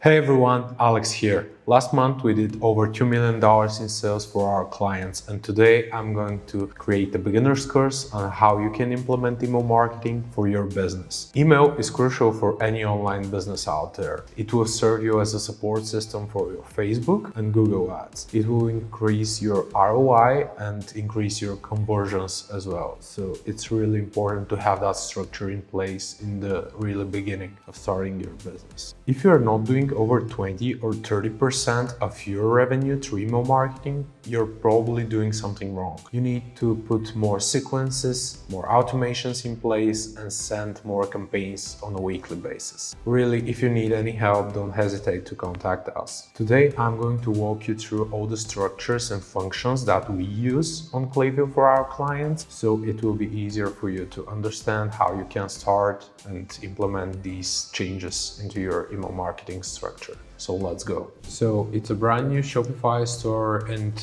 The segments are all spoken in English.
Hey everyone, Alex here. Last month we did over $2 million in sales for our clients, and today I'm going to create a beginner's course on how you can implement email marketing for your business. Email is crucial for any online business out there. It will serve you as a support system for your Facebook and Google ads. It will increase your ROI and increase your conversions as well. So it's really important to have that structure in place in the really beginning of starting your business. If you're not doing over 20 or 30% of your revenue through email marketing, you're probably doing something wrong. You need to put more sequences, more automations in place, and send more campaigns on a weekly basis. Really, if you need any help, don't hesitate to contact us. Today, I'm going to walk you through all the structures and functions that we use on Klaviyo for our clients, so it will be easier for you to understand how you can start and implement these changes into your email marketing structure. So let's go. So it's a brand new Shopify store, and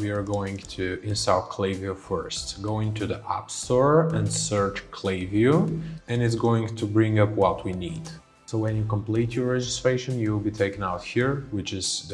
we are going to install Klaviyo first. Go into the App Store and search Klaviyo, and it's going to bring up what we need. So when you complete your registration, you will be taken out here, which is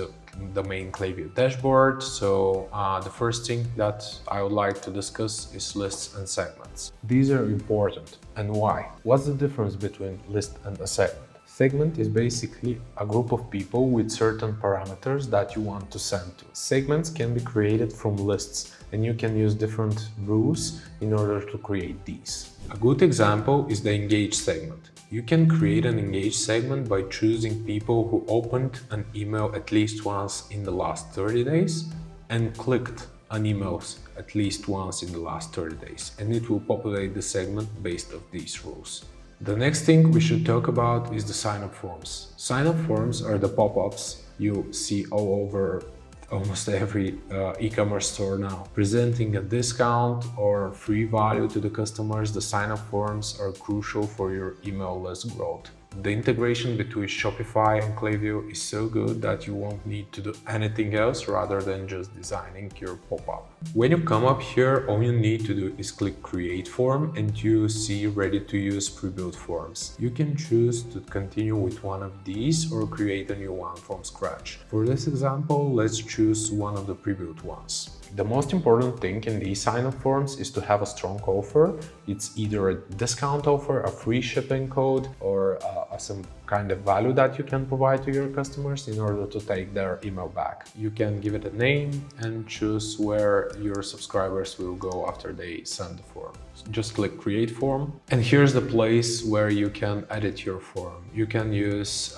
the main Klaviyo dashboard. So the first thing that I would like to discuss is lists and segments. These are important. And why? What's the difference between list and a segment? Segment is basically a group of people with certain parameters that you want to send to. Segments can be created from lists, and you can use different rules in order to create these. A good example is the engaged segment. You can create an engaged segment by choosing people who opened an email at least once in the last 30 days and clicked on emails at least once in the last 30 days, and it will populate the segment based on these rules. The next thing we should talk about is the sign-up forms. Sign-up forms are the pop-ups you see all over almost every e-commerce store now. Presenting a discount or free value to the customers, the sign-up forms are crucial for your email list growth. The integration between Shopify and Klaviyo is so good that you won't need to do anything else rather than just designing your pop-up. When you come up here, all you need to do is click Create Form, and you see ready to use pre-built forms. You can choose to continue with one of these or create a new one from scratch. For this example, let's choose one of the pre-built ones. The most important thing in these sign-up forms is to have a strong offer. It's either a discount offer, a free shipping code, or some kind of value that you can provide to your customers in order to take their email back. You can give it a name and choose where your subscribers will go after they send the form. Just click Create Form, and here's the place where you can edit your form. You can use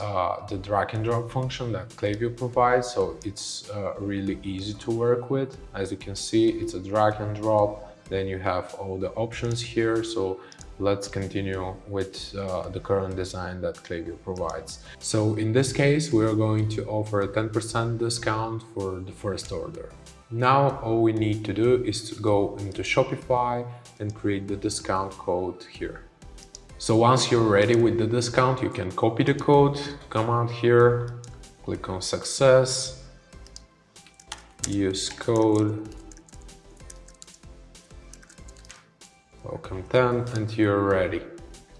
the drag and drop function that Klaviyo provides, so it's really easy to work with. As you can see, it's a drag and drop. Then you have all the options here. So let's continue with the current design that Klaviyo provides. So in this case, we are going to offer a 10% discount for the first order. Now all we need to do is to go into Shopify and create the discount code here. So once you're ready with the discount, you can copy the code, come out here, click on Success, use code, welcome 10, and you're ready.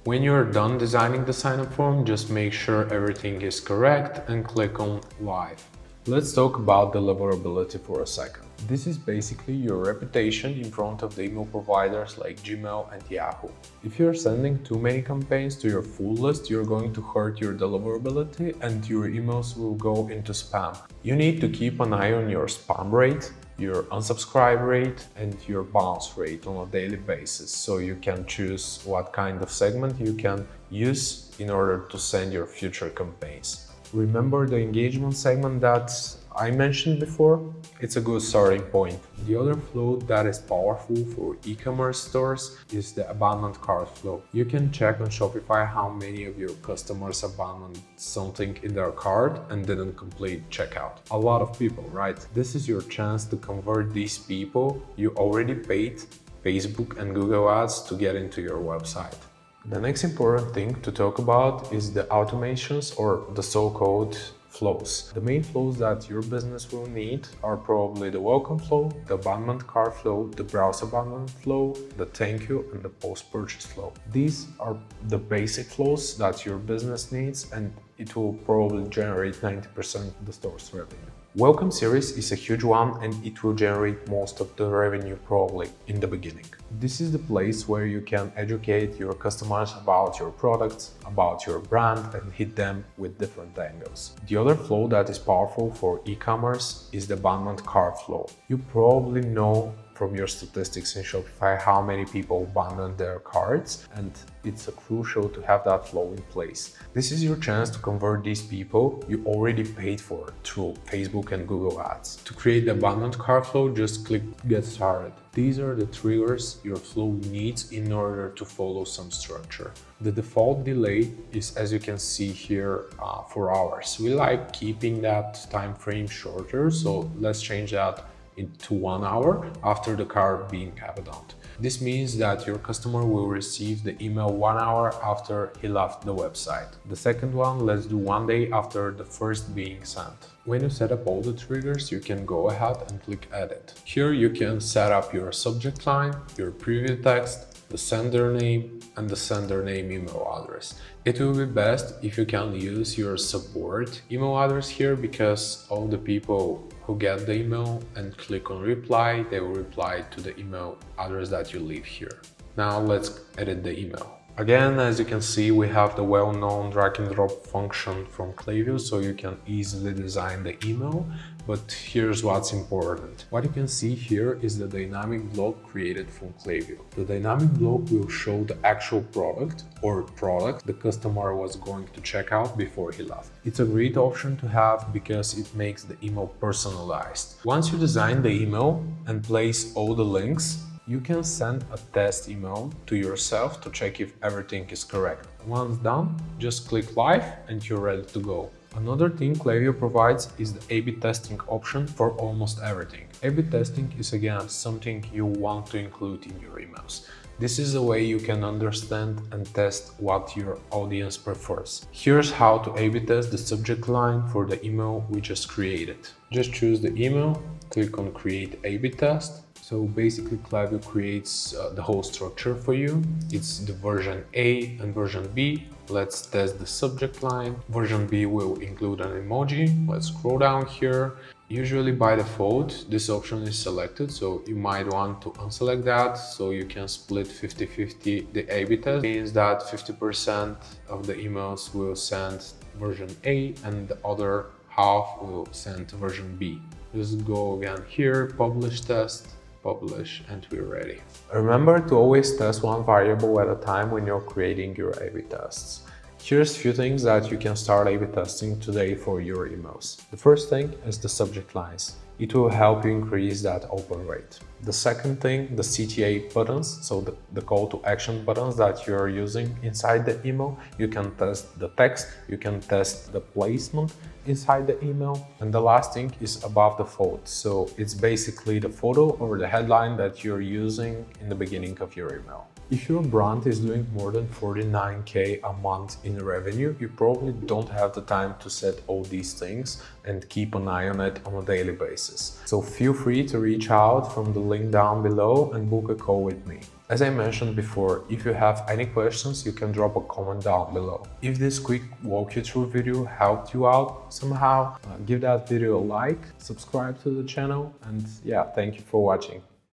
When you're done designing the sign-up form, just make sure everything is correct and click on Live. Let's talk about deliverability for a second. This is basically your reputation in front of the email providers like Gmail and Yahoo. If you're sending too many campaigns to your full list, you're going to hurt your deliverability and your emails will go into spam. You need to keep an eye on your spam rate, your unsubscribe rate, and your bounce rate on a daily basis, so you can choose what kind of segment you can use in order to send your future campaigns. Remember the engagement segment that I mentioned before? It's a good starting point. The other flow that is powerful for e-commerce stores is the abandoned cart flow. You can check on Shopify how many of your customers abandoned something in their cart and didn't complete checkout. A lot of people, right? This is your chance to convert these people you already paid Facebook and Google ads to get into your website. The next important thing to talk about is the automations, or the so-called flows. The main flows that your business will need are probably the welcome flow, the abandoned cart flow, the browse abandoned flow, the thank you, and the post-purchase flow. These are the basic flows that your business needs, and it will probably generate 90% of the store's revenue. Welcome series is a huge one and it will generate most of the revenue probably in the beginning. This is the place where you can educate your customers about your products, about your brand, and hit them with different angles. The other flow that is powerful for e-commerce is the abandoned cart flow. You probably know from your statistics in Shopify how many people abandon their carts, and it's crucial to have that flow in place. This is your chance to convert these people you already paid for through Facebook and Google Ads. To create the abandoned cart flow, just click Get Started. These are the triggers your flow needs in order to follow some structure. The default delay is, as you can see here, 4 hours. We like keeping that time frame shorter, so let's change that into 1 hour after the cart being abandoned. This means that your customer will receive the email 1 hour after he left the website. The second one, let's do 1 day after the first being sent. When you set up all the triggers, you can go ahead and click Edit. Here you can set up your subject line, your preview text, the sender name, and the sender name email address. It will be best if you can use your support email address here, because all the people who get the email and click on reply, they will reply to the email address that you leave here. Now let's edit the email. Again, as you can see, we have the well-known drag and drop function from Klaviyo, so you can easily design the email. But here's what's important. What you can see here is the dynamic block created from Klaviyo. The dynamic block will show the actual product or product the customer was going to check out before he left. It's a great option to have because it makes the email personalized. Once you design the email and place all the links, you can send a test email to yourself to check if everything is correct. Once done, just click live and you're ready to go. Another thing Klaviyo provides is the A/B testing option for almost everything. A/B testing is again something you want to include in your emails. This is a way you can understand and test what your audience prefers. Here's how to A/B test the subject line for the email we just created. Just choose the email, click on Create A/B Test. So basically Klaviyo creates the whole structure for you. It's the version A and version B. Let's test the subject line. Version B will include an emoji. Let's scroll down here. Usually by default, this option is selected, so you might want to unselect that so you can split 50-50 the A/B test. It means that 50% of the emails will send version A and the other half will send version B. Just go again here, publish test, publish, and we're ready. Remember to always test one variable at a time when you're creating your A/B tests. Here's a few things that you can start A/B testing today for your emails. The first thing is the subject lines. It will help you increase that open rate. The second thing, the CTA buttons, so the call to action buttons that you're using inside the email. You can test the text, you can test the placement inside the email. And the last thing is above the fold. So it's basically the photo or the headline that you're using in the beginning of your email. If your brand is doing more than 49K a month in revenue, you probably don't have the time to set all these things and keep an eye on it on a daily basis. So feel free to reach out from the link down below and book a call with me. As I mentioned before, if you have any questions, you can drop a comment down below. If this quick walk-you-through video helped you out somehow, give that video a like, subscribe to the channel, and yeah, thank you for watching.